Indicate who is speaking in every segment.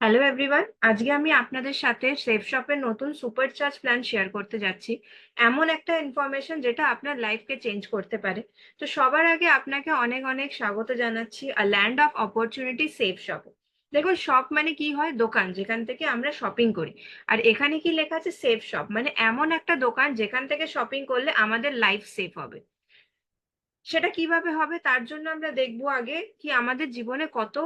Speaker 1: Hello everyone, আজকে আমি আপনাদের সাথে সেফ শপের নতুন সুপার চার্জ প্ল্যান শেয়ার করতে যাচ্ছি। এমন একটা ইনফরমেশন যেটা আপনার লাইফকে চেঞ্জ করতে পারে। তো সবার আগে আপনাকে অনেক অনেক স্বাগত জানাচ্ছি আ ল্যান্ড অফ অপরচুনিটি সেফ শপে। দেখুন, শপ মানে কি হয়? দোকান, যেখান থেকে আমরা শপিং করি। আর এখানে কি লেখা আছে? সেফ শপ, মানে এমন একটা দোকান যেখান থেকে শপিং করলে আমাদের লাইফ সেফ হবে। সেটা কিভাবে হবে? তার জন্য আমরা দেখবো আগে কি আমাদের জীবনে কত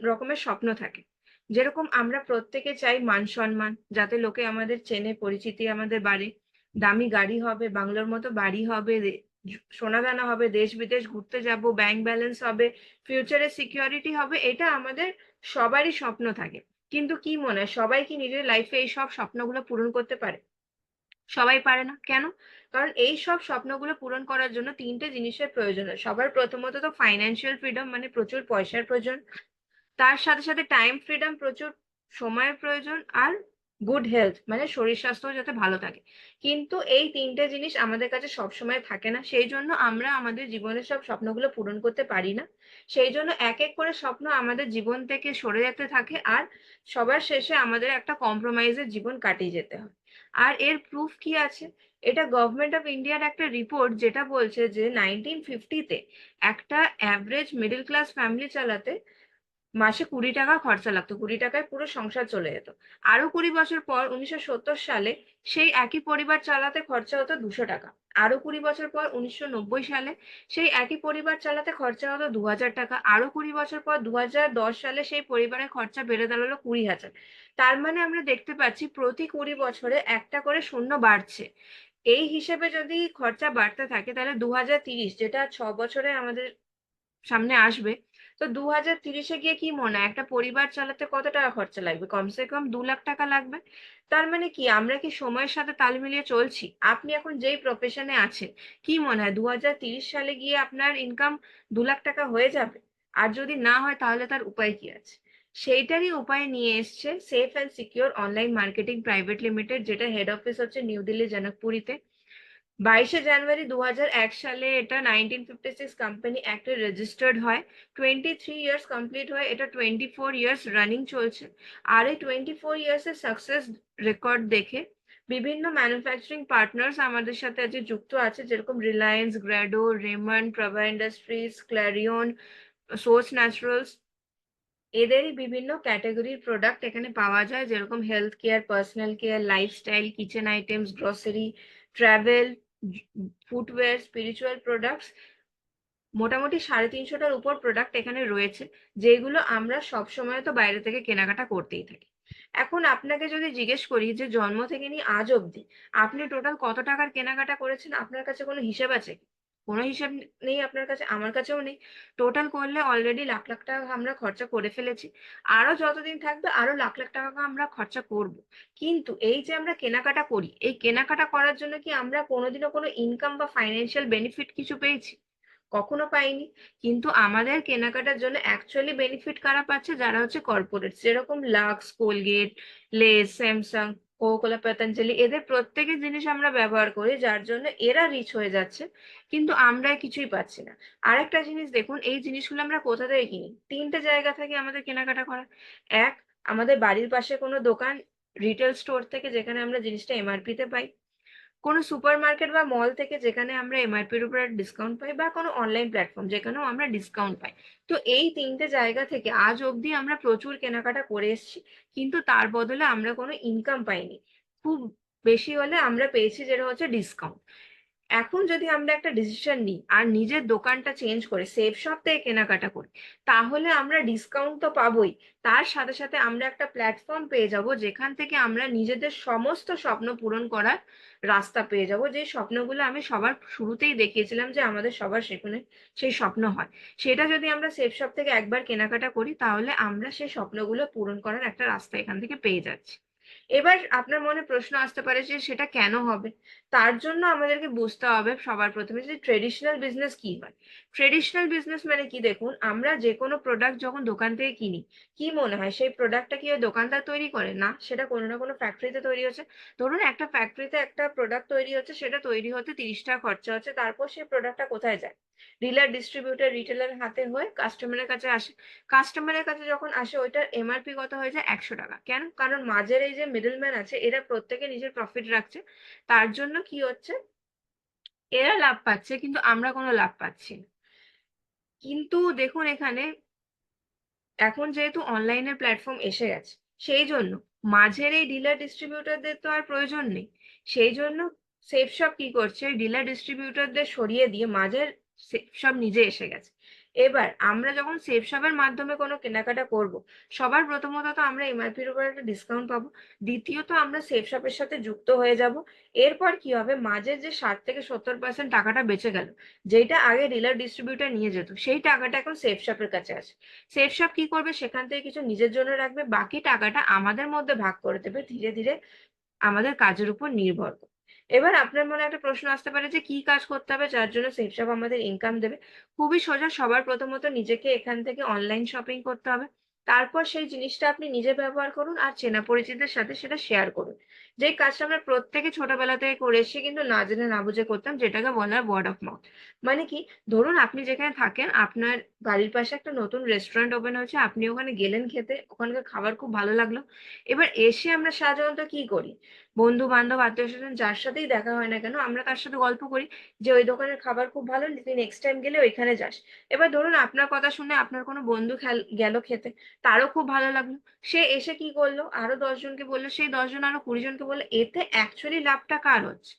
Speaker 1: রকমের স্বপ্ন থাকে। যেরকম আমরা প্রত্যেকে চাই মান সম্মান, যাতে লোকে আমাদের চেনে, পরিচিতি আমাদের বাড়ে। দামি গাড়ি হবে, বাংলোর মতো বাড়ি হবে, সোনাদানা হবে, দেশ বিদেশ ঘুরতে যাব, ব্যাংক ব্যালেন্স হবে, ফিউচারে সিকিউরিটি হবে। এটা আমাদের সবারই স্বপ্ন থাকে। কিন্তু কি মনে হয়, সবাই কি নিজের লাইফে এই সব স্বপ্নগুলো পূরণ করতে পারে? সবাই পারে না। কেন? কারণ এই সব স্বপ্নগুলো পূরণ করার জন্য ৩ টে জিনিসের প্রয়োজন হয়। সবার প্রথমত তো ফাইন্যান্সিয়াল ফ্রিডম, মানে প্রচুর পয়সার প্রয়োজন। তার সাথে, সাথে টাইম ফ্রিডম, প্রচুর সময়ের প্রয়োজন। আর গুড হেলথ, মানে শরীর স্বাস্থ্য যাতে ভালো থাকে। কিন্তু এই ৩ টে জিনিস আমাদের কাছে সবসময় থাকে না। সেই জন্য আমরা আমাদের জীবনের সব স্বপ্নগুলো পূরণ করতে পারি না। সেই জন্য এক, এক করে স্বপ্ন আমাদের জীবন থেকে সরে যেতে থাকে। আর সবার শেষে আমাদের একটা কম্প্রোমাইজের জীবন কাটিয়ে যেতে হয়। আর এর প্রুফ কি আছে? এটা গভর্নমেন্ট অফ ইন্ডিয়ার একটা রিপোর্ট, যেটা বলছে যে 1950 তে একটা এভারেজ মিডল ক্লাস ফ্যামিলি চালাতে মাসে 20 টাকা খরচা লাগতো। 20 টাকায় পুরো সংসার চলে যেত। আরো 20 বছর পর 1970 সালে সেই একই পরিবার চালাতে খরচা হতো 200 টাকা। আরো 20 বছর পর 1990 সালে সেই একই পরিবার চালাতে খরচা হতো 2000 টাকা। আরো 20 বছর পর 2010 সালে সেই পরিবারের খরচা বেড়ে দাঁড়ালো 20,000। তার মানে আমরা দেখতে পাচ্ছি প্রতি 20 বছরে একটা করে শূন্য বাড়ছে। এই হিসেবে যদি খরচা বাড়তে থাকে, তাহলে 2030, যেটা 6 বছরে আমাদের সামনে আসবে, তো 2030-এ গিয়ে কি মনে হয় একটা পরিবার চালাতে কত টাকা খরচা লাগবে? কমসে কম 2 লাখ টাকা লাগবে। তার মানে কি আমরা কি সময়ের সাথে তাল মিলিয়ে চলছি? আপনি এখন যেই প্রফেশনে আছেন, কি মনে হয় 2030 সালে গিয়ে আপনার ইনকাম 2 লাখ টাকা হয়ে যাবে? আর যদি না হয়, তাহলে তার উপায় কি আছে? সেইটারই উপায় নিয়ে এসছে safe and secure online marketing private limited, যেটা হেড অফিস হচ্ছে নিউ দিল্লি, জনকপুরীতে। 22শে জানুয়ারি 2001 সালে এটা 1956 কোম্পানি অ্যাক্টে রেজিস্টার্ড হয়। 23 ইয়ার্স কমপ্লিট হয়, এটা 24 ইয়ার্স রানিং চলছে। আর এই 24 ইয়ার্স এর সাকসেস রেকর্ড দেখে বিভিন্ন ম্যানুফ্যাকচারিং পার্টনার্স আমাদের সাথে আজকে যুক্ত আছে, যেরকম রিলায়েন্স, গ্র্যাডো, রেমন্ড, প্রভা ইন্ডাস্ট্রিজ, ক্ল্যারিয়ন, সোর্স ন্যাচারালস। এদেরই বিভিন্ন ক্যাটাগরির প্রোডাক্ট এখানে পাওয়া যায়, যেরকম health care, personal care, lifestyle, kitchen items, grocery, travel, footwear, spiritual products. মোটামুটি 350টার উপর প্রোডাক্ট এখানে রয়েছে, যেগুলো আমরা সব সময় তো বাইরে থেকে কেনাকাটা করতেই থাকি। এখন আপনাকে যদি জিজ্ঞেস করি যে জন্ম থেকে নিয়ে আজ অবধি আপনি টোটাল কত টাকার কেনাকাটা করেছেন, আপনার কাছে কোনো হিসেব আছে কি? কোনো হিসাব নেই আপনার কাছে, আমার কাছেও নেই। টোটাল করলে অলরেডি লাখ লাখ টাকা আমরা খরচা করে ফেলেছি। আরো যতদিন থাকবে আরো লাখ লাখ টাকা আমরা খরচা করব। কিন্তু এই যে আমরা কেনাকাটা করি, এই কেনাকাটা করার জন্য কি আমরা কোনোদিনও কোনো ইনকাম বা ফাইন্যান্সিয়াল বেনিফিট কিছু পেয়েছি? কখনো পাইনি। কিন্তু আমাদের কেনাকাটার জন্য অ্যাকচুয়ালি বেনিফিট কারা পাচ্ছে? যারা হচ্ছে কর্পোরেট, যেরকম Lux, Colgate, Lays, Samsung, Coca Cola, Patanjali, এদের প্রত্যেকের জিনিস আমরা ব্যবহার করি, যার জন্য এরা রিচ হয়ে যাচ্ছে। কিন্তু আমরা কিছুই পাচ্ছি না। আরেকটা জিনিস দেখুন, এই জিনিসগুলো আমরা কোথা থেকে কিনি? 3টে জায়গা থেকে আমাদের কেনাকাটা করা। এক, আমাদের বাড়ির পাশে কোনো দোকান, রিটেল স্টোর থেকে, যেখানে আমরা জিনিসটা এমআরপি তে পাই। কোনো সুপারমার্কেট বা মল থেকে, যেখানে আমরা এমআরপির উপর ডিসকাউন্ট পাই, বা কোনো অনলাইন প্ল্যাটফর্ম যেখানেও আমরা ডিসকাউন্ট পাই। তো এই 3টে জায়গা থেকে আজ অবধি আমরা প্রচুর কেনাকাটা করে এসেছি, কিন্তু তার বদলে আমরা কোনো ইনকাম পাইনি। খুব বেশি হলে আমরা পেয়েছি যেটা হচ্ছে ডিসকাউন্ট। এখন যদি আমরা একটা ডিসিশন নিই আর নিজের দোকানটা চেঞ্জ করে সেফ শপ থেকে কেনাকাটা করি, তাহলে আমরা ডিসকাউন্ট তো পাবোই। তার সাথে সাথে আমরা একটা প্ল্যাটফর্ম পেয়ে যাব, যেখান থেকে আমরা নিজেদের সমস্ত স্বপ্ন পূরণ করার রাস্তা পেয়ে যাব। যে স্বপ্নগুলো আমি সবার শুরুতেই দেখিয়েছিলাম যে আমাদের সবার সেখানে সেই স্বপ্ন হয়। সেটা যদি আমরা সেফ শপ থেকে একবার কেনাকাটা করি, তাহলে আমরা সেই স্বপ্নগুলো পূরণ করার একটা রাস্তা এখান থেকে পেয়ে যাচ্ছি। এবার আপনার মনে প্রশ্ন আসতে পারে যে সেটা কেন হবে? তার জন্য আমাদেরকে বুঝতে হবে সবার প্রথমে যে ট্রেডিশনাল বিজনেস কি হয়। ট্রেডিশনাল বিজনেস মানে কি? দেখুন, আমরা যে কোনো প্রোডাক্ট যখন দোকান থেকে কিনি, কি মনে হয় সেই প্রোডাক্টটা কি ওই দোকানদার তৈরি করে? না, সেটা কোনো না কোনো ফ্যাক্টরিতে তৈরি হচ্ছে। ধরুন একটা ফ্যাক্টরিতে একটা প্রোডাক্ট তৈরি হচ্ছে, সেটা তৈরি হতে 30 টাকা খরচা হচ্ছে, তারপর সেই প্রোডাক্টটা কোথায় যায়? ডিলার ডিস্ট্রিবিউটর রিটেলার হাতে হয়ে কাস্টমারের কাছে আসে। কাস্টমারের কাছে যখন আসে ওইটার এমআরপি কত হয়ে যায় 100 টাকা। কেন? কারণ মাঝের এই যে মিডলম্যান আছে এরা প্রত্যেকে নিজের প্রফিট রাখছে, তার জন্য কি হচ্ছে, এরা লাভ পাচ্ছে কিন্তু আমরা কোনো লাভ পাচ্ছি না। কিন্তু দেখুন এখানে এখন যেহেতু অনলাইনের প্ল্যাটফর্ম এসে গেছে, সেই জন্য মাঝের এই ডিলার ডিস্ট্রিবিউটরদের তো আর প্রয়োজন নেই। সেই জন্য সেফ শপ কি করছে, ডিলার ডিস্ট্রিবিউটরদের সরিয়ে দিয়ে মাঝের সেফ শপ নিজে এসে গেছে। এবার আমরা যখন সেফ শপের মাধ্যমে কোনো কেনাকাটা করব, সবার প্রথমত তো আমরা এমআরপির উপর একটা ডিসকাউন্ট পাবো, দ্বিতীয়ত আমরা সেফ শপের সাথে যুক্ত হয়ে যাব। এরপর কি হবে, মাঝের যে 60 থেকে 70% টাকাটা বেঁচে গেল, যেটা আগে ডিলার ডিস্ট্রিবিউটর নিয়ে যেত, সেই টাকাটা এখন সেফ শপের কাছে আছে। সেফ শপ কি করবে, সেখান থেকে কিছু নিজের জন্য রাখবে, বাকি টাকাটা আমাদের মধ্যে ভাগ করে দেবে ধীরে ধীরে আমাদের কাজের উপর নির্ভর করে। এবার আপনার মনে একটা প্রশ্ন আসতে পারে যে কি কাজ করতে হবে যার জন্য সেফ শপ আমাদের ইনকাম দেবে। খুবই সোজা, সবার প্রথমত নিজেকে এখান থেকে অনলাইন শপিং করতে হবে। তারপর সেই জিনিসটা আপনি নিজে ব্যবহার করুন আর চেনা পরিচিতের সাথে সেটা শেয়ার করুন। যে কাজটা আমরা প্রত্যেকে ছোটবেলা থেকে করে এসেছি কিন্তু না জেনে না বুঝে করতাম, যেটাকে বলা হয় ওয়ার্ড অফ মাউথ। মানে কি, ধরুন আপনি যেখানে থাকেন আপনার বাড়ির পাশে একটা নতুন রেস্টুরেন্ট ওপেন হয়েছে, আপনি ওখানে গেলেন খেতে, ওখানকার খাবার খুব ভালো লাগলো। এবার এসে আমরা সাধারণত কি করি, বন্ধু বান্ধব আত্মীয় স্বজন যার সাথেই দেখা হয় না কেন আমরা তার সাথে গল্প করি যে ওই দোকানের খাবার খুব ভালো, তুই নেক্সট টাইম গেলে ওইখানে যাস। এবার ধরুন আপনার কথা শুনে আপনার কোনো বন্ধু গেল খেতে, তারও খুব ভালো লাগলো, সে এসে কি করলো, আরো 10 জনকে বললো, সেই 10 জন আরো 20 জনকে বললো। এতে অ্যাকচুয়ালি লাভটা কার হচ্ছে?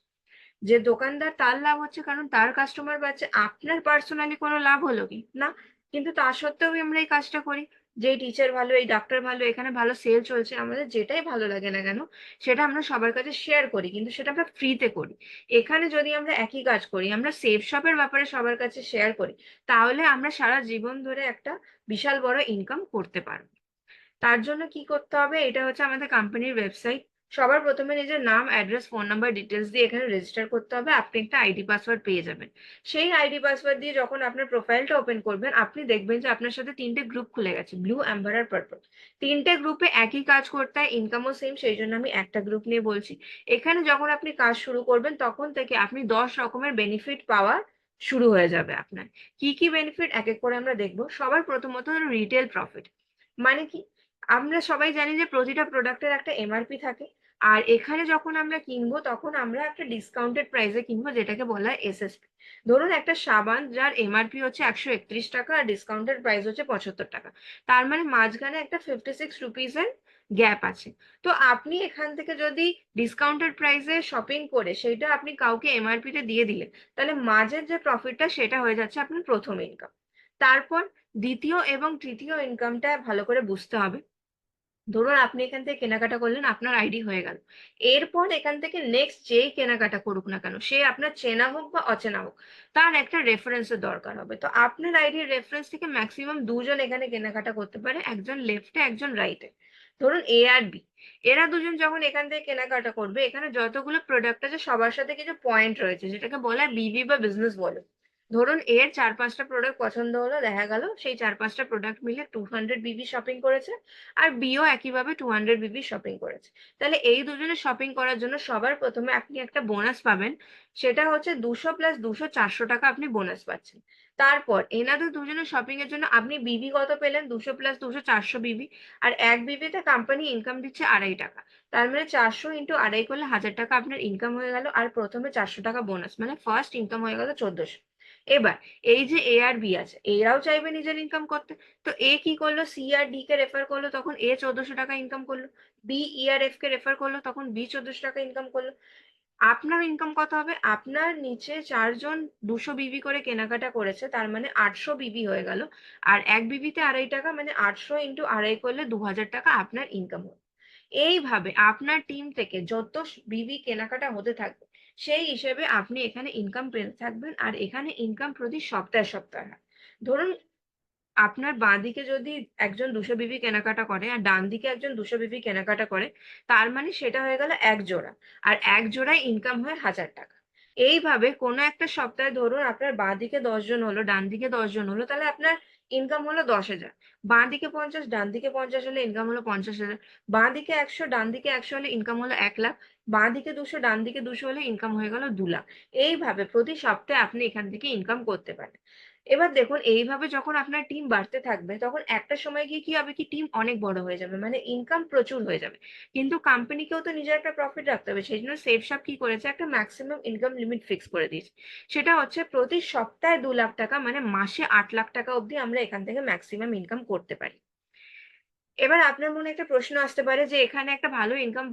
Speaker 1: যে দোকানদার, তার লাভ হচ্ছে কারণ তার কাস্টমার বাড়ছে। আপনার পার্সোনালি কোনো লাভ হলো কি না? কিন্তু তা সত্ত্বেও আমরা এই কাজটা করি, যে এই টিচার ভালো, এই ডাক্তার ভালো, এখানে ভালো সেল চলছে, আমাদের যেটাই ভালো লাগে না কেন সেটা আমরা সবার কাছে শেয়ার করি, কিন্তু সেটা আমরা ফ্রিতে করি। এখানে যদি আমরা একই কাজ করি, আমরা সেফ শপের ব্যাপারে সবার কাছে শেয়ার করি, তাহলে আমরা সারা জীবন ধরে একটা বিশাল বড় ইনকাম করতে পারবো। তার জন্য কি করতে হবে, এটা হচ্ছে আমাদের কোম্পানির ওয়েবসাইট। সবার প্রথমে নিজের নাম, অ্যাড্রেস, ফোন নাম্বার ডিটেলস দিয়ে এখানে রেজিস্টার করতে হবে। আপনি একটা আইডি পাসওয়ার্ড পেয়ে যাবেন। সেই আইডি পাসওয়ার্ড দিয়ে যখন আপনার প্রোফাইলটা ওপেন করবেন, আপনি দেখবেন যে আপনার সাথে 3টে গ্রুপ খুলে গেছে, ব্লু, অ্যাম্বার আর পার্পল। 3টে গ্রুপে একই কাজ করতে হয়, ইনকামও সেম, সেই জন্য আমি একটা গ্রুপ নিয়ে বলছি। এখানে যখন আপনি কাজ শুরু করবেন তখন থেকে আপনি 10 রকমের বেনিফিট পাওয়া শুরু হয়ে যাবে আপনার। কি কি বেনিফিট এক এক করে আমরা দেখবো। সবার প্রথমত হলো রিটেল প্রফিট। মানে কি, আমরা সবাই জানি যে প্রতিটা প্রোডাক্টের একটা এমআরপি থাকে, আর এখানে যখন আমরা কিনবো তখন আমরা একটা ডিসকাউন্টেড প্রাইসে কিনবো, যেটাকে বলা হয় এসএসপি। ধরুন একটা সাবান যার এমআরপি হচ্ছে 131 টাকা আর ডিসকাউন্টেড প্রাইস হচ্ছে 75 টাকা, তার মানে মাঝখানে একটা 56 রুপিসের গ্যাপ আছে। তো আপনি এখান থেকে যদি ডিসকাউন্টেড প্রাইসে শপিং করে সেইটা আপনি কাউকে এমআরপি তে দিয়ে দিলেন, তাহলে মাঝের যে প্রফিটটা সেটা হয়ে যাচ্ছে আপনার প্রথম ইনকাম। তারপর দ্বিতীয় এবং তৃতীয় ইনকামটা ভালো করে বুঝতে হবে। ধরুন আপনি এখান থেকে কেনাকাটা করলেন, আপনার আইডি হয়ে গেল। এরপর এখান থেকে নেক্সট যেই কেনাকাটা করুক না কেন, সে আপনার চেনা হোক বা অচেনা হোক, তার একটা রেফারেন্সের দরকার হবে। তো আপনার আইডির রেফারেন্স থেকে ম্যাক্সিমাম 2 জন এখানে কেনাকাটা করতে পারে, একজন লেফটে একজন রাইটে। ধরুন এ আর বি, এরা 2 জন যখন এখান থেকে কেনাকাটা করবে, এখানে যতগুলো প্রোডাক্ট আছে সবার সাথে কিছু পয়েন্ট রয়েছে, যেটাকে বলা হয় বিভি বা বিজনেস বলে। ধরুন এর 4-5টা প্রোডাক্ট পছন্দ হলো, দেখা গেল সেই 4-5টা প্রোডাক্ট মিলে 200 বিবি শপিং করেছে, আর বিও একইভাবে 200 বিবি শপিং করেছে। তাহলে এই 2 জনের শপিং করার জন্য সবার প্রথমে আপনি একটা বোনাস পাবেন, সেটা হচ্ছে 200 + 200 400 টাকা আপনি বোনাস পাচ্ছেন। তারপর এনাদের 2 জনের শপিং এর জন্য আপনি বিবি কত পেলেন, 200 + 200 400 বিবি। আর এক বিবিতে কোম্পানি ইনকাম দিচ্ছে 2.5 টাকা। তার মানে 400 × 2.5 করলে 1000 টাকা আপনার ইনকাম হয়ে গেল, আর প্রথমে 400 টাকা বোনাস, মানে ফার্স্ট ইনকাম হয়ে গেল 1400। এবার এই যে এ আর বি আছে, এরাও চাইবে নিজের ইনকাম করতে। তো এ কি করলো, সি আর ডি কে রেফার করলো, তখন এ 1400 টাকা ইনকাম করলো। বি ই আর এফ কে রেফার করলো, তখন বি 1400 টাকা ইনকাম করলো। আপনার ইনকাম কত হবে, আপনার নিচে 4 জন 200 বিবি করে কেনাকাটা করেছে, তার মানে 800 বিবি হয়ে গেল। আর এক বিবিতে 2.5 টাকা, মানে 800 × 2.5 করলে 2000 টাকা আপনার ইনকাম হবে। এইভাবে আপনার টিম থেকে যত বিবি কেনাকাটা হতে থাকবে, সেই হিসেবে আপনি এখানে ইনকাম পেতে থাকবেন। আর এখানে ইনকাম প্রতি সপ্তাহে সপ্তাহে হয়। ধরুন আপনার বাঁ দিকে যদি একজন 200 বিবি কেনাকাটা করে আর ডান দিকে একজন 200 বিবি কেনাকাটা করে, তার মানে সেটা হয়ে গেল এক জোড়া। আর এক জোড়ায় ইনকাম হয় 1000 টাকা। এইভাবে কোনো একটা সপ্তাহে ধরুন আপনার বাঁ দিকে 10 জন হলো, ডান দিকে 10 জন হলো, তাহলে আপনার ইনকাম হলো 10,000। বাঁ দিকে 50, ডান দিকে 50 হলে ইনকাম হলো 50,000। বাঁ দিকে 100, ডান দিকে 100 হলে ইনকাম হলো 1,00,000। বাঁ দিকে 200, ডান দিকে 200 হলে ইনকাম হয়ে গেল 2,00,000। এইভাবে প্রতি সপ্তাহে আপনি এখান থেকে ইনকাম করতে পারেন। এবার দেখুন, এইভাবে যখন আপনার টিম বাড়তে থাকবে তখন একটা সময় গিয়ে কি হবে, কি টিম অনেক বড় হয়ে যাবে, মানে ইনকাম প্রচুর হয়ে যাবে। কিন্তু কোম্পানিকেও তো নিজের একটা প্রফিট রাখতে হবে, সেই জন্য সেফশপ কি করেছে, একটা ম্যাক্সিমাম ইনকাম লিমিট ফিক্স করে দিয়েছে। সেটা হচ্ছে প্রতি সপ্তাহে 2,00,000 টাকা, মানে মাসে 8,00,000 টাকা অবধি আমরা এখান থেকে ম্যাক্সিমাম ইনকাম করতে পারি। এবার আপনার মনে একটা প্রশ্ন আসতে পারে যে এখানে একটা ভালো ইনকাম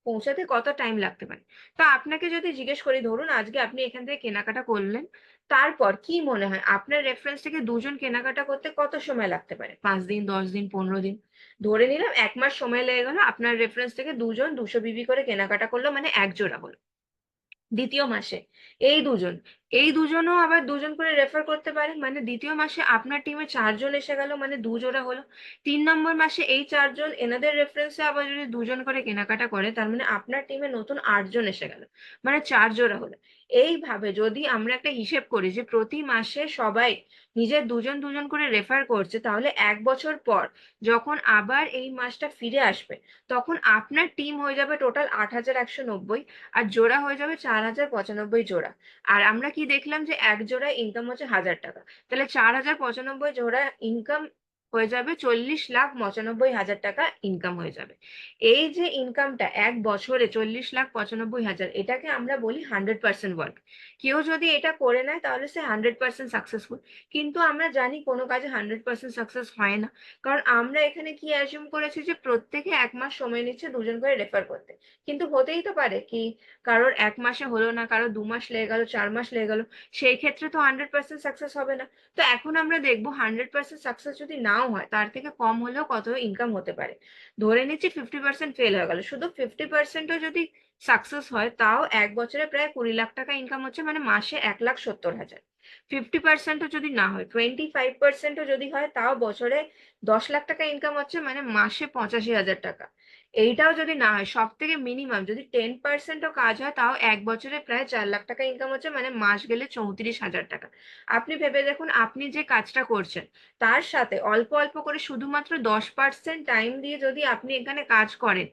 Speaker 1: পৌঁছাতে কত টাইম লাগতে পারে। তো আপনাকে যদি জিজ্ঞেস করি, ধরুন আজকে আপনি এখান থেকে কেনাকাটা করলেন, তারপর কি মনে হয় আপনার রেফারেন্স থেকে দুজন কেনাকাটা করতে কত সময় লাগতে পারে? 5 দিন, 10 দিন, 15 দিন? ধরে নিলাম 1 মাস সময় লেগে গেল, আপনার রেফারেন্স থেকে দুজন 200 বিবি করে কেনাকাটা করলো, মানে এক জোড়া হলো। দ্বিতীয় মাসে এই দুজন, এই দুজনও আবার দুজন করে রেফার করতে পারে, মানে দ্বিতীয় মাসে আপনার টিমে 4 জন এসে গেল, মানে 2 জোড়া হলো। 3 নম্বর মাসে এই 4 জন এনাদের রেফারেন্সে আবার যদি 2 জন করে কেনাকাটা করে, তার মানে আপনার টিমে নতুন 8 জন এসে গেল, মানে 4 জোড়া হলো। এইভাবে যদি আমরা একটা হিসেব করি যে প্রতি মাসে সবাই নিজের 2 জন 2 জন করে রেফার করছে, তাহলে 1 বছর পর যখন আবার এই মাসটা ফিরে আসবে, তখন আপনার টিম হয়ে যাবে টোটাল 8,190, আর জোড়া হয়ে যাবে 4,095 জোড়া। আর আমরা কি দেখলাম যে এক জোড়ায় ইনকাম হচ্ছে 1,000 টাকা, তাহলে 4,095 জোড়া ইনকাম হয়ে যাবে 40,95,000 টাকা ইনকাম হয়ে যাবে। এই যে ইনকামটা 1 বছরে 40,95,000, এটাকে আমরা বলি 100% ওয়ার্ক। কেউ যদি এটা করে নেয় তাহলে সে 100% সাকসেসফুল। কিন্তু আমরা জানি কোনো কাজে 100% সাকসেস হয় না, কারণ আমরা এখানে কি অ্যাজিউম করেছি যে প্রত্যেকে 1 মাস সময় নিচ্ছে 2 জন করে রেফার করতে। কিন্তু হতেই তো পারে কি কারোর 1 মাসে হলো না, কারোর 2 মাস লেগে গেল, 4 মাস লেগে গেল, সেই ক্ষেত্রে তো 100% সাকসেস হবে না। তো এখন আমরা দেখবো 100% সাকসেস যদি নাও হয়, তার থেকে কম হলেও কত ইনকাম হতে পারে। ধরে নিচ্ছি 50% ফেল হয়ে গেল, শুধু 50%ও যদি সাকসেস হয়, তাও 1 বছরে প্রায় 20 লাখ টাকা ইনকাম হচ্ছে, মানে মাসে 1,70,000। 50%ও যদি না হয়, 25%ও যদি হয়, তাও বছরে 10 লাখ টাকা ইনকাম হচ্ছে, মানে মাসে 85,000 টাকা। এইটাও যদি না হয়, সব থেকে মিনিমাম যদি 10%ও কাজ হয়, তাও 1 বছরে প্রায় 4 লাখ টাকা ইনকাম হচ্ছে, মানে মাস গেলে 34,000 টাকা। আপনি ভেবে দেখুন, আপনি যে কাজটা করছেন তার সাথে অল্প অল্প করে শুধুমাত্র 10% টাইম দিয়ে যদি আপনি এখানে কাজ করেন,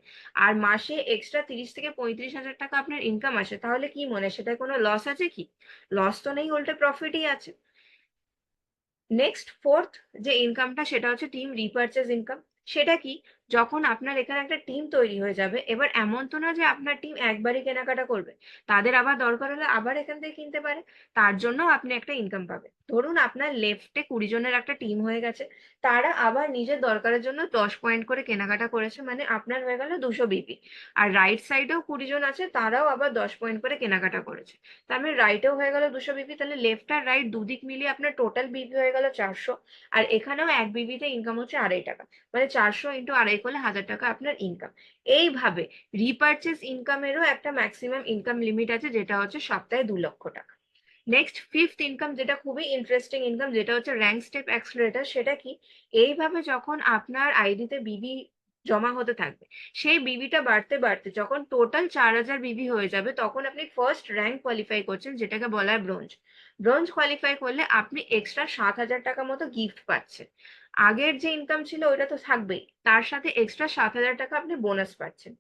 Speaker 1: আর মাসে এক্সট্রা 30 থেকে 35,000 টাকা আপনার ইনকাম আসে, তাহলে কি মনে হয় সেটা কোনো লস আছে কি? লস তো নেই, উল্টে প্রফিটই আছে। নেক্সট ফোর্থ যে ইনকামটা, সেটা হচ্ছে টিম রিপারচেজ ইনকাম। সেটা কি? যখন আপনার এখানে একটা টিম তৈরি হয়ে যাবে, এবার এমন তো না যে আপনার টিম একবারই কেনাকাটা করবে, তাদের আবার দরকার হলে আবার এখান থেকে কিনতে পারে। তার জন্য আপনি একটা ইনকাম পাবেন। ধরুন আপনার লেফটে 20 জনের একটা টিম হয়ে গেছে, তারা আবার নিজের দরকারের জন্য 10 পয়েন্ট করে কেনাকাটা করেছে, মানে আপনার হয়ে গেল 200 বিপি। আর রাইট সাইডেও 20 জন আছে, তারাও আবার 10 পয়েন্ট করে কেনাকাটা করেছে। তার মানে রাইটেও হয়ে গেল 200 বিপি, তাহলে লেফট আর রাইট দুদিক মিলিয়ে আপনার টোটাল বিপি হয়ে গেল 400। আর এখানেও এক বিবিতে ইনকাম হচ্ছে 2.5 টাকা, মানে 400 ইন্টু 2.5 করলে 1,000 টাকা আপনার ইনকাম। এইভাবে রিপারচেস ইনকামেরও একটা ম্যাক্সিমাম ইনকাম লিমিট আছে, যেটা হচ্ছে সপ্তাহে 2 লক্ষ টাকা। নেক্সট ফিফথ ইনকাম, যেটা খুবই ইন্টারেস্টিং ইনকাম, যেটা হচ্ছে র্যাঙ্ক স্টেপ অ্যাক্সেলারেটর। সেটা কি? এইভাবে যখন আপনার আইডিতে বিবি জমা হতে থাকবে, সেই বিবিটা বাড়তে বাড়তে যখন টোটাল 4,000 বিবি হয়ে যাবে, তখন আপনি ফার্স্ট র্যাঙ্ক কোয়ালিফাই করছেন, যেটাকে বলা হয় ব্রোঞ্জ। ব্রোঞ্জ কোয়ালিফাই করলে আপনি এক্সট্রা 7,000 টাকা মতো গিফট পাচ্ছেন। আগের যে ইনকাম ছিল ওটা তো থাকবেই, তার সাথে এক্সট্রা 7,000 টাকা আপনি বোনাস পাচ্ছেন।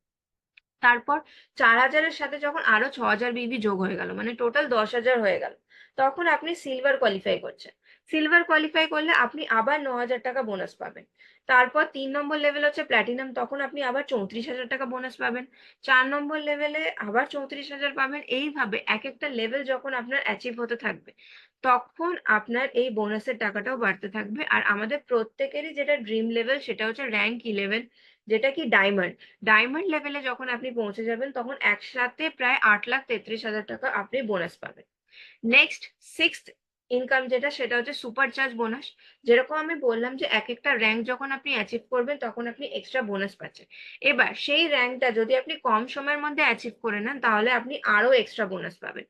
Speaker 1: তারপর 4,000-এর সাথে যখন আরো 6,000 বিবি যোগ হয়ে গেল, মানে টোটাল 10,000 হয়ে গেল, তখন আপনি সিলভার কোয়ালিফাই করছেন। সিলভার কোয়ালিফাই করলে আপনি আবার 9,000 টাকা বোনাস পাবেন। তারপর 3 নম্বর লেভেল হচ্ছে প্ল্যাটিনাম, তখন আপনি আবার 34,000 টাকা বোনাস পাবেন। 4 নম্বর লেভেলে আবার 34,000 পাবেন। এইভাবে এক একটা লেভেল যখন আপনার অ্যাচিভ হতে থাকবে, তখন আপনার এই বোনাসের টাকাটাও বাড়তে থাকবে। আর আমাদের প্রত্যেকেরই যেটা ড্রিম লেভেল, সেটা হচ্ছে র্যাঙ্ক 11, যেটা কি ডায়মন্ড। ডায়মন্ড লেভেলে যখন আপনি পৌঁছে যাবেন, তখন একসাথে প্রায় 8,33,000 টাকা আপনি বোনাস পাবেন। নেক্সট সিক্সথ ইনকাম যেটা, সেটা হচ্ছে সুপার চার্জ বোনাস। যেরকম আমি বললাম যে এক একটা র্যাঙ্ক যখন আপনি অ্যাচিভ করবেন, তখন আপনি এক্সট্রা বোনাস পাচ্ছেন। এবার সেই র্যাঙ্কটা যদি আপনি কম সময়ের মধ্যে অ্যাচিভ করে নেন, তাহলে আপনি আরো এক্সট্রা বোনাস পাবেন।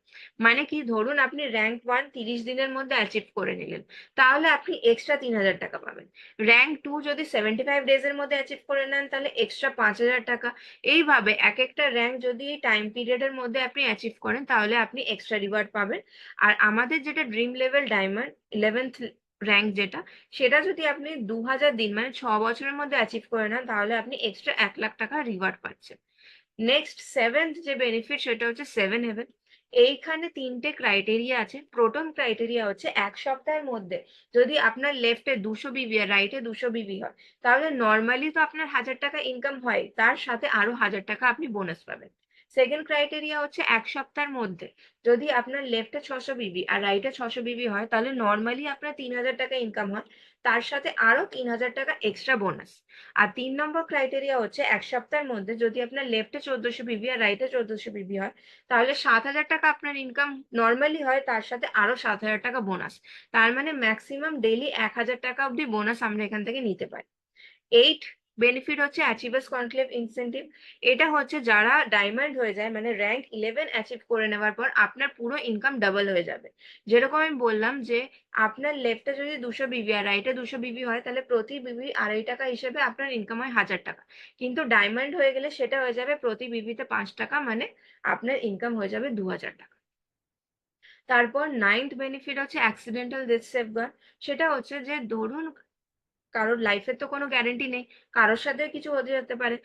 Speaker 1: মানে কি, ধরুন আপনি র্যাঙ্ক 1 30 দিনের মধ্যে অ্যাচিভ করে নিলেন, তাহলে আপনি এক্সট্রা 3,000 টাকা পাবেন। র্যাঙ্ক 2 যদি 75 ডেজের মধ্যে অ্যাচিভ করে নেন, তাহলে এক্সট্রা 5,000 টাকা। এইভাবে এক একটা র্যাঙ্ক যদি টাইম পিরিয়ডের মধ্যে আপনি অ্যাচিভ করেন, তাহলে আপনি এক্সট্রা রিওয়ার্ড পাবেন। আর আমাদের যেটা dream level diamond 11th rank যেটা, সেটা যদি আপনি 2000 দিন মানে 6 বছরের মধ্যে অ্যাচিভ করে নেন, তাহলে আপনি এক্সট্রা 1 লাখ টাকা রিওয়ার্ড পাচ্ছেন। নেক্সট সেভেন্থ যে বেনিফিট সেটা হচ্ছে 7 হেভেন। এইখানে 3টে ক্রাইটেরিয়া আছে। প্রথম ক্রাইটেরিয়া হচ্ছে 1 সপ্তাহের মধ্যে যদি আপনার লেফটে 200 বিবি আর রাইটে 200 বিবি হয়, তাহলে নর্মালি তো আপনার 1000 টাকা ইনকাম হয়, তার সাথে আরো 1000 টাকা আপনি বোনাস পাবেন। সেকেন্ড ক্রাইটেরিয়া হচ্ছে 1 সপ্তাহের মধ্যে যদি আপনার লেফটে 600 বিবি আর রাইটে 600 বিবি হয়, তাহলে নর্মালি আপনার 3000 টাকা ইনকাম হয়, তার সাথে আরো 3000 টাকা এক্সট্রা বোনাস। আর 3 নম্বর ক্রাইটেরিয়া হচ্ছে 1 সপ্তাহের মধ্যে যদি আপনার লেফটে 1400 বিবি আর রাইটে 1400 বিবি হয়, তাহলে 7000 টাকা আপনার ইনকাম নর্মালি হয়, তার সাথে আরো 7000 টাকা বোনাস। তার মানে ম্যাক্সিমাম ডেইলি 1000 টাকা অব্দি বোনাস আমরা এখান থেকে নিতে পারি। এইট বেনিফিট হচ্ছে অ্যাচিভার্স কনক্লেভ ইনসেনটিভ। এটা হচ্ছে যারা ডায়মন্ড হয়ে যায় মানে র্যাঙ্ক 11 অ্যাচিভ করে নেওয়ার পর আপনার পুরো ইনকাম ডাবল হয়ে যাবে। যেরকম আমি বললাম যে আপনার লেফটে যদি 200 বিবি আর রাইটে 200 বিবি হয়, তাহলে প্রতি বিবি 2.5 টাকা হিসেবে আপনার ইনকাম হয় 1000 টাকা। কিন্তু ডায়মন্ড হয়ে গেলে সেটা হয়ে যাবে প্রতি বিবিতে 5 টাকা, মানে আপনার ইনকাম হয়ে যাবে 2000 টাকা। তারপর নাইন্থ বেনিফিট হচ্ছে অ্যাক্সিডেন্টাল ডেথ সেফগার্ড। সেটা হচ্ছে যে ধরুন কারোর লাইফের তো কোনো গ্যারেন্টি নেই, কারোর সাথে কিছু হতে যেতে পারে।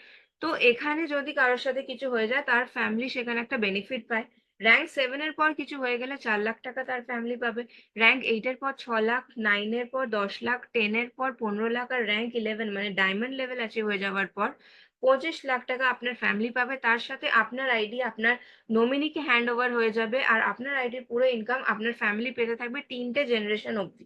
Speaker 1: তো এখানে যদি কারোর সাথে কিছু হয়ে যায়, তার ফ্যামিলি সেখানে একটা বেনিফিট পায়। র্যাঙ্ক 7 এর পর কিছু হয়ে গেলে 4 লাখ টাকা তার ফ্যামিলি পাবে। র্যাঙ্ক 8 এর পর 6 লাখ, 9 এর পর 10 লাখ, 10 এর পর 15 লাখ, আর র্যাঙ্ক 11 মানে ডায়মন্ড লেভেল অ্যাচিভ হয়ে যাওয়ার পর 25 লাখ টাকা আপনার ফ্যামিলি পাবে। তার সাথে আপনার আইডি আপনার নমিনিকে হ্যান্ড ওভার হয়ে যাবে, আর আপনার আইডির পুরো ইনকাম আপনার ফ্যামিলি পেতে থাকবে 3টে জেনারেশন অব্দি।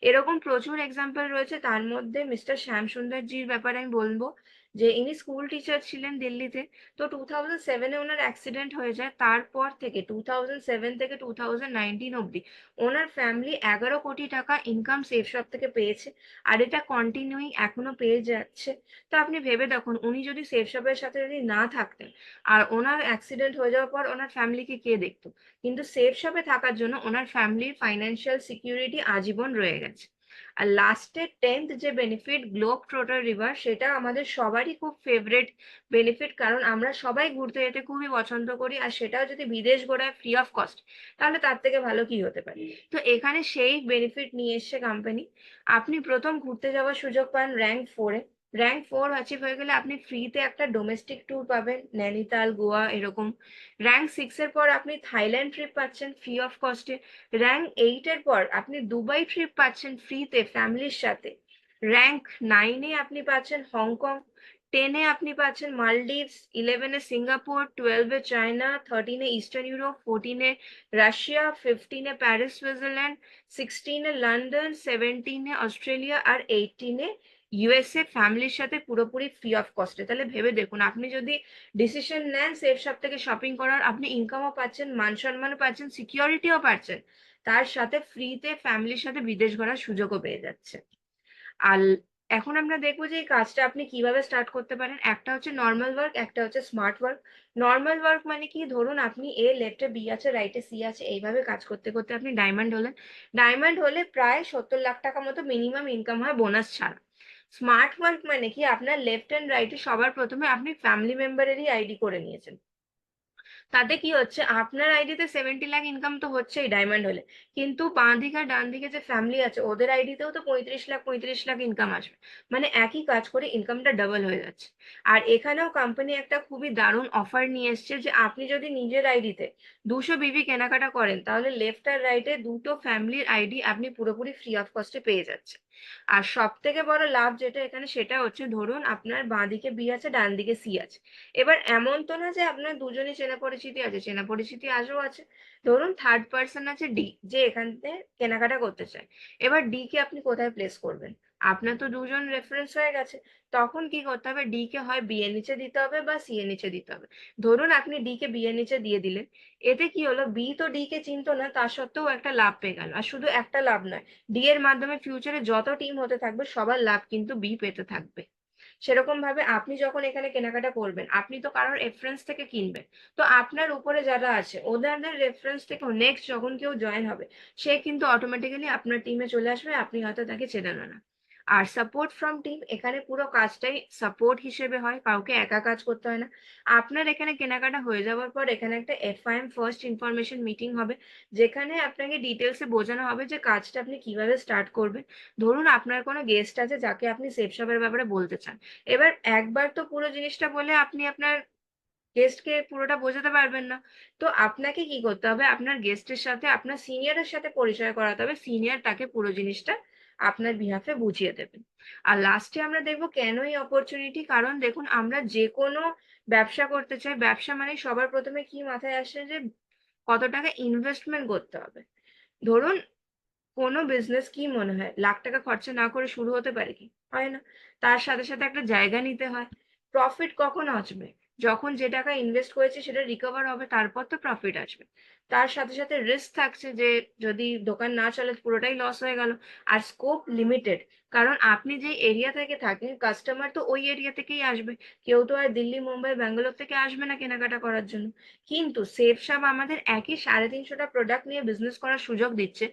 Speaker 1: এরকম প্রচুর এক্সাম্পল রয়েছে। তার মধ্যে মিস্টার শ্যাম সুন্দরজির ব্যাপারে আমি বলবো যে ইনি স্কুল টিচার ছিলেন দিল্লিতে। তো 2007-এ ওনার অ্যাক্সিডেন্ট হয়ে যায়। তারপর থেকে 2007 থেকে 2019 অব্দি ওনার ফ্যামিলি 11 কোটি টাকা ইনকাম সেফ শপ থেকে পেয়েছে, আর এটা কন্টিনিউইং এখনো পেয়ে যাচ্ছে। তো আপনি ভেবে দেখুন, উনি যদি সেফ শপের সাথে যদি না থাকতেন আর ওনার অ্যাক্সিডেন্ট হয়ে যাওয়ার পর ওনার ফ্যামিলিকে কে দেখতো। কিন্তু সেফ শপে থাকার জন্য ওনার ফ্যামিলির ফাইন্যান্সিয়াল সিকিউরিটি আজীবন রয়ে গেছে। আর লাস্টে 10th যে বেনিফিট গ্লোব ট্রটার রিভার, সেটা আমাদের সবারই খুব ফেভারিট বেনিফিট, কারণ আমরা সবাই ঘুরতে যেতে খুবই পছন্দ করি, আর সেটাও যদি বিদেশ ঘোরায় ফ্রি অফ কস্ট, তাহলে তার থেকে ভালো কি হতে পারে। তো এখানে সেই বেনিফিট নিয়ে এসছে কোম্পানি। আপনি প্রথম ঘুরতে যাওয়ার সুযোগ পান র্যাঙ্ক 4-এ। র্যাঙ্ক 4 অ্যাচিভ হয়ে গেলে আপনি ফ্রিতে একটা ডোমেস্টিক ট্যুর পাবেন, নৈনিতাল, গোয়া এরকম। র্যাঙ্ক 6-এর পর আপনি থাইল্যান্ড ট্রিপ পাচ্ছেন ফ্রি অফ কস্টে। র্যাঙ্ক 8-এর পর আপনি দুবাই ট্রিপ পাচ্ছেন ফ্রিতে ফ্যামিলির সাথে। র্যাঙ্ক 9-এ আপনি পাচ্ছেন হংকং। 10-এ আপনি পাচ্ছেন মালদ্বীপস, 11-এ সিঙ্গাপুর, 12-এ চায়না, 13-এ ইস্টার্ন ইউরোপ, 14-এ রাশিয়া, 15-এ প্যারিস সুইজারল্যান্ড, 16-এ লন্ডন, 17-এ অস্ট্রেলিয়া, আর 18-এ ইউএসএ ফ্যামিলির সাথে পুরোপুরি ফ্রি অফ কস্টে। তাহলে ভেবে দেখুন, আপনি যদি ডিসিশন নেন সেফ শপ থেকে শপিং করার, আপনি ইনকামও পাচ্ছেন, মান সম্মানও পাচ্ছেন, সিকিউরিটিও পাচ্ছেন, তার সাথে ফ্রিতে ফ্যামিলির সাথে বিদেশ ঘোরার সুযোগও পেয়ে যাচ্ছে। আর এখন আমরা দেখবো যে এই কাজটা আপনি কিভাবে স্টার্ট করতে পারেন। একটা হচ্ছে নর্মাল ওয়ার্ক, একটা হচ্ছে স্মার্ট ওয়ার্ক। নর্মাল ওয়ার্ক মানে কি, ধরুন আপনি লেফটে বি আছে, রাইটে সি আছে, এইভাবে কাজ করতে করতে আপনি ডায়মন্ড হলেন। ডায়মন্ড হলে প্রায় 70 লাখ টাকা মতো মিনিমাম ইনকাম হয় বোনাস ছাড়া। স্মার্ট ওয়ার্ক মানে কি, আপনার লেফট অ্যান্ড রাইটে সবার প্রথমে আপনি ফ্যামিলি মেম্বারেরই আইডি করে নিয়েছেন। তাতে কি হচ্ছে, আপনার আইডিতে 70 লাখ ইনকাম তো হচ্ছেই ডায়মন্ড হলে, কিন্তু বাঁ দিকে আর ডান দিকে যে ফ্যামিলি আছে ওদের আইডিতেও তো 35 লাখ ইনকাম আসবে। মানে একই কাজ করে ইনকামটা ডাবল হয়ে যাচ্ছে। আর এখানেও কোম্পানি একটা খুবই দারুণ অফার নিয়ে এসছে যে আপনি যদি নিজের আইডিতে 200 বিবি কেনাকাটা করেন, তাহলে লেফট আর রাইটে দুটো ফ্যামিলির আইডি আপনি পুরোপুরি ফ্রি অফ কস্টে পেয়ে যাচ্ছেন। আর সব থেকে বড় লাভ যেটা এখানে, সেটা হচ্ছে ধরুন আপনার বাঁ দিকে বি আছে, ডান দিকে সি আছে। এবার এমন তো না যে আপনার দুজনই চেনা পরিচিতি আছে, চেনা পরিচিতি আজও আছে। ধরুন থার্ড পার্সন আছে ডি, যে এখান থেকে কেনাকাটা করতে চায়। এবার ডি কে আপনি কোথায় প্লেস করবেন? আপনার তো দুজন রেফারেন্স হয়ে গেছে। তখন কি করতে হবে, ডি কে হয় বি এর নিচে দিতে হবে বা সি এর নিচে দিতে হবে। ধরুন আপনি ডি কে বি এর নিচে দিয়ে দিলেন। এতে কি হলো, বি তো ডি কে চিনতো না, তা সত্ত্বেও একটা লাভ পেয়ে গেল। আর শুধু একটা লাভ নয়, ডি এর মাধ্যমে ফিউচারে যত টিম হতে থাকবে সবার লাভ কিন্তু বি পেতে থাকবে। সেরকম ভাবে আপনি যখন এখানে কেনাকাটা করবেন, আপনি তো কারোর রেফারেন্স থেকে কিনবেন। তো আপনার উপরে যারা আছে ওদের রেফারেন্স থেকে নেক্সট যখন কেউ জয়েন হবে, সে কিন্তু অটোমেটিক্যালি আপনার টিমে চলে আসবে, আপনি হয়তো তাকে চেনেন না। আর সাপোর্ট ফ্রম টিম, এখানে পুরো কাজটাই সাপোর্ট হিসেবে হয়, কাউকে একা কাজ করতে হয় না। আপনার এখানে কেনাকাটা হয়ে যাওয়ার পর এখানে একটা এফআইএম ফার্স্ট ইনফরমেশন মিটিং হবে, যেখানে আপনাকে ডিটেলসে বোঝানো হবে যে কাজটা আপনি কিভাবে স্টার্ট করবেন। ধরুন আপনার কোনো গেস্ট আছে যাকে আপনি সেফ শপের ব্যাপারে বলতে চান, এবার একবার তো পুরো জিনিসটা বলে আপনি আপনার গেস্টকে পুরোটা বোঝাতে পারবেন না। তো আপনাকে কি করতে হবে, আপনার গেস্টের সাথে আপনার সিনিয়রের সাথে পরিচয় করাতে হবে, সিনিয়র তাকে পুরো জিনিসটা আপনার বিহাফে বুঝিয়ে দেবেন। আর লাস্টে আমরা দেখবো কেন এই অপরচুনিটি, কারণ দেখুন আমরা যে কোনো ব্যবসা করতে চাই, ব্যবসা মানে সবার প্রথমে কি মাথায় আসে যে কত টাকা ইনভেস্টমেন্ট করতে হবে। ধরুন কোনো বিজনেস কি মনে হয় লাখ টাকা খরচা না করে শুরু হতে পারে কি? হয় না। তার সাথে সাথে একটা জায়গা নিতে হয়। প্রফিট কখন আসবে? যখন যে টাকা ইনভেস্ট করেছে সেটা রিকভার হবে, তারপর তো প্রফিট আসবে। তার সাথে সাথে রিস্ক থাকছে যে যদি দোকান না চলে পুরোটাই লস হয়ে গেল। আর স্কোপ লিমিটেড, কারণ আপনি যে এরিয়া থেকে থাকেন কাস্টমার তো ওই এরিয়া থেকেই আসবে। কেউ তো আর দিল্লি, মুম্বাই, ব্যাঙ্গালোর থেকে আসবে না কেনাকাটা করার জন্য। কিন্তু সেফ শপ আমাদের একই 350টা প্রোডাক্ট নিয়ে বিজনেস করার সুযোগ দিচ্ছে,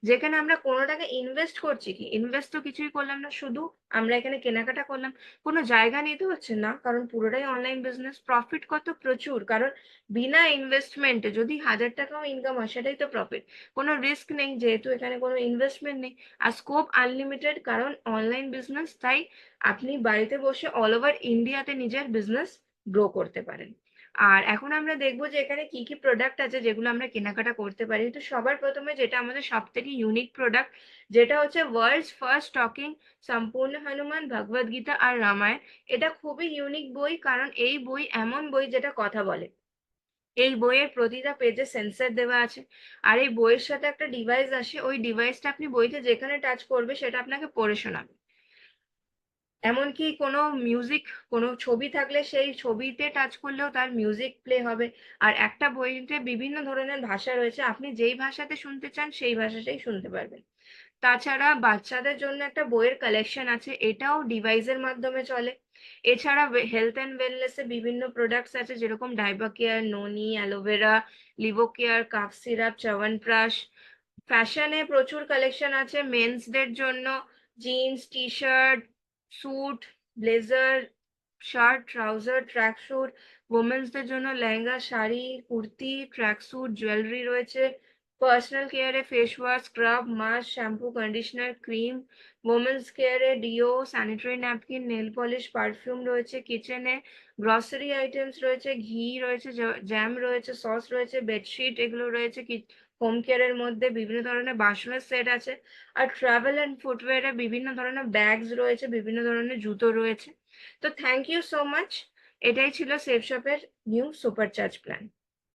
Speaker 1: যেখানে আমরা কোনো টাকা ইনভেস্ট করছি কি? ইনভেস্ট তো কিছুই করলাম না, শুধু আমরা এখানে কেনাকাটা করলাম। কোনো জায়গা নিতে হচ্ছে না, কারণ পুরোটাই অনলাইন বিজনেস। প্রফিট কত প্রচুর, কারণ বিনা ইনভেস্টমেন্টে যদি 1000 টাকাও ইনকাম হয় সেটাই তো প্রফিট। কোনো রিস্ক নেই যেহেতু এখানে কোনো ইনভেস্টমেন্ট নেই। আর স্কোপ আনলিমিটেড, কারণ অনলাইন বিজনেস, তাই আপনি বাড়িতে বসে অল ওভার ইন্ডিয়াতে নিজের বিজনেস গ্রো করতে পারেন। আর এখন আমরা দেখবো যে এখানে কি কি প্রোডাক্ট আছে যেগুলো আমরা কেনাকাটা করতে পারি। তো সবার প্রথমে যেটা আমাদের সব থেকে ইউনিক প্রোডাক্ট, যেটা হচ্ছে ওয়ার্ল্ডস ফার্স্ট টকিং সম্পূর্ণ হনুমান, ভগবদ গীতা আর রামায়ণ। এটা খুবই ইউনিক বই, কারণ এই বই এমন বই যেটা কথা বলে। এই বইয়ের প্রতিটা পেজে সেন্সর দেওয়া আছে। আর এই বইয়ের সাথে একটা ডিভাইস আসে, ওই ডিভাইসটা আপনি বইতে যেখানে টাচ করবে সেটা আপনাকে পড়ে শোনাবে। এমনকি কোনো মিউজিক, কোনো ছবি থাকলে সেই ছবিতে টাচ করলেও তার মিউজিক প্লে হবে। আর একটা বইতে বিভিন্ন ধরনের ভাষা রয়েছে, আপনি যেই ভাষাতে শুনতে চান সেই ভাষাটাই শুনতে পারবেন। তাছাড়া বাচ্চাদের জন্য একটা বইয়ের কালেকশন আছে, এটাও ডিভাইসের মাধ্যমে চলে। এছাড়া হেলথ অ্যান্ড ওয়েলনেসে বিভিন্ন প্রোডাক্টস আছে, যেরকম ডাইবা কেয়ার, ননি, অ্যালোভেরা, লিভো কেয়ার, কাফ সিরাপ, চ্যবনপ্রাশ। ফ্যাশনে প্রচুর কালেকশন আছে মেন্সদের জন্য, jeans, T shirt, suit, blazer, shirt, trouser, track suit. ওমেন্সদের জন্য lehenga, sari, kurti, track suit, jewellery রয়েছে। পার্সোনাল কেয়ারে face wash, scrub, mask, shampoo, conditioner, cream. Women's কেয়ারে deo, sanitary napkin, nail polish, perfume রয়েছে। কিচেনে গ্রসারি আইটেমস রয়েছে, ঘি রয়েছে, জ্যাম রয়েছে, সস রয়েছে, বেডশিট এগুলো রয়েছে। হোম কেয়ারের মধ্যে বিভিন্ন ধরনের বাসনের সেট আছে। আর ট্রাভেল অ্যান্ড ফুটওয়্যারে বিভিন্ন ধরনের ব্যাগস রয়েছে, বিভিন্ন ধরনের জুতো রয়েছে। তো থ্যাংক ইউ সো মাচ। এটাই ছিল সেফ শপের নিউ সুপার চার্জ প্ল্যান।